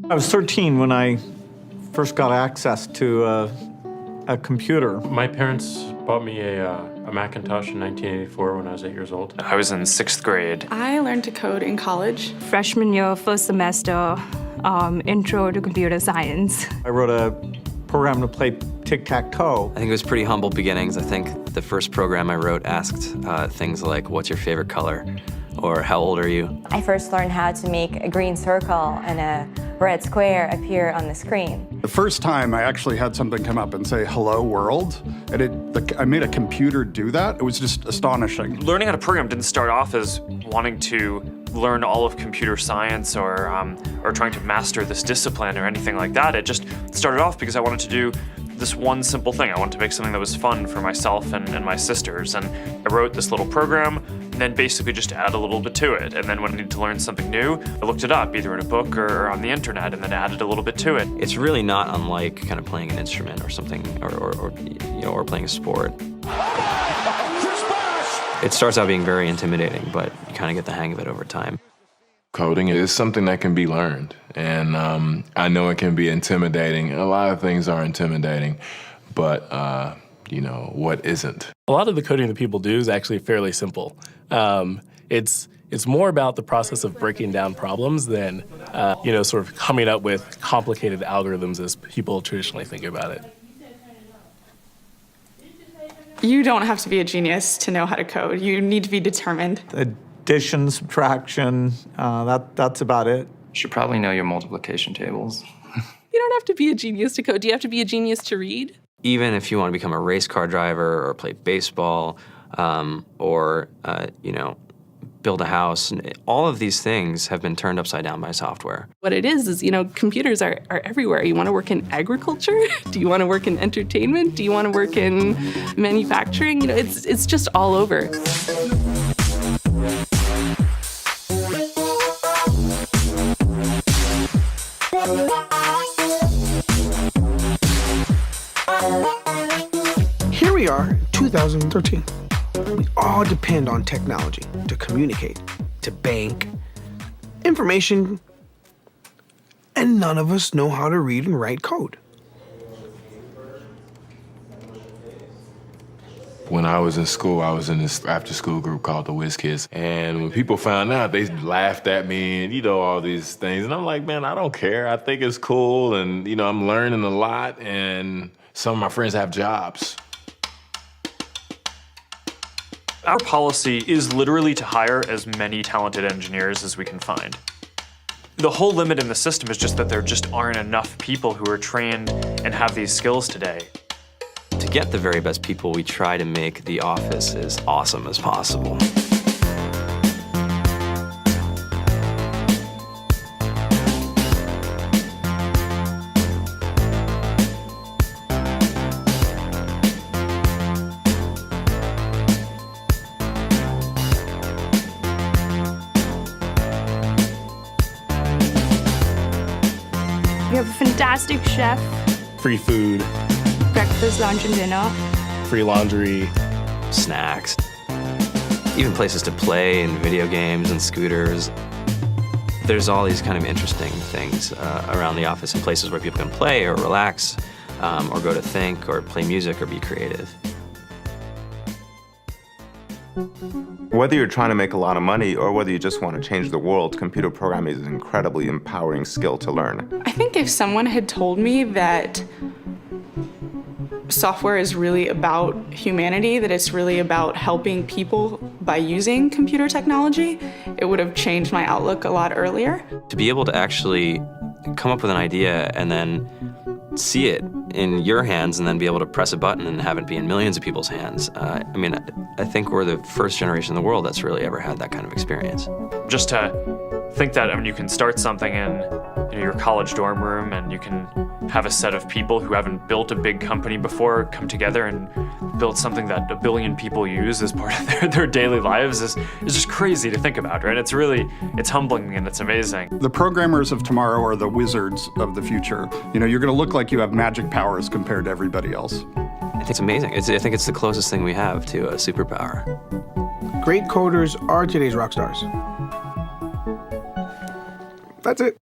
I was 13 when I first got access to a computer. My parents bought me a Macintosh in 1984 when I was 8 years old. I was in 6th grade. I learned to code in college. Freshman year, first semester, intro to computer science. I wrote a program to play tic-tac-toe. I think it was pretty humble beginnings. I think the first program I wrote asked things like, what's your favorite color? Or how old are you? I first learned how to make a green circle and a red square appear on the screen. The first time I actually had something come up and say, hello world, and I made a computer do that. It was just astonishing. Learning how to program didn't start off as wanting to learn all of computer science or trying to master this discipline or anything like that. It just started off because I wanted to do this one simple thing. I wanted to make something that was fun for myself and my sisters. And I wrote this little program and then basically just add a little bit to it. And then when I needed to learn something new, I looked it up either in a book or on the internet and then added a little bit to it. It's really not unlike kind of playing an instrument or something, or playing a sport. It starts out being very intimidating, but you kind of get the hang of it over time. Coding is something that can be learned, and I know it can be intimidating. A lot of things are intimidating, but what isn't? A lot of the coding that people do is actually fairly simple. It's more about the process of breaking down problems than sort of coming up with complicated algorithms as people traditionally think about it. You don't have to be a genius to know how to code. You need to be determined. Addition, subtraction, that's about it. You should probably know your multiplication tables. You don't have to be a genius to code. Do you have to be a genius to read? Even if you want to become a race car driver or play baseball or build a house, all of these things have been turned upside down by software. What it is, computers are everywhere. You want to work in agriculture? Do you want to work in entertainment? Do you want to work in manufacturing? It's just all over. Here we are, 2013. We all depend on technology to communicate, to bank, information, and none of us know how to read and write code. When I was in school, I was in this after-school group called the Whiz Kids. And when people found out, they laughed at me and, all these things. And I'm like, man, I don't care. I think it's cool. And, I'm learning a lot. And some of my friends have jobs. Our policy is literally to hire as many talented engineers as we can find. The whole limit in the system is just that there just aren't enough people who are trained and have these skills today. To get the very best people, we try to make the office as awesome as possible. We have a fantastic chef, Free food, breakfast, lunch, and dinner. free laundry. Snacks, even places to play and video games and scooters. There's all these kind of interesting things around the office and places where people can play or relax or go to think or play music or be creative. Whether you're trying to make a lot of money or whether you just want to change the world, computer programming is an incredibly empowering skill to learn. I think if someone had told me that software is really about humanity, that it's really about helping people by using computer technology, it would have changed my outlook a lot earlier. To be able to actually come up with an idea and then see it in your hands and then be able to press a button and have it be in millions of people's hands. I think we're the first generation in the world that's really ever had that kind of experience. Just to think that you can start something in your college dorm room and you can have a set of people who haven't built a big company before come together and build something that 1 billion people use as part of their daily lives is just crazy to think about, right? It's humbling and it's amazing. The programmers of tomorrow are the wizards of the future. You're going to look like you have magic powers compared to everybody else. I think it's amazing. I think it's the closest thing we have to a superpower. Great coders are today's rock stars. That's it.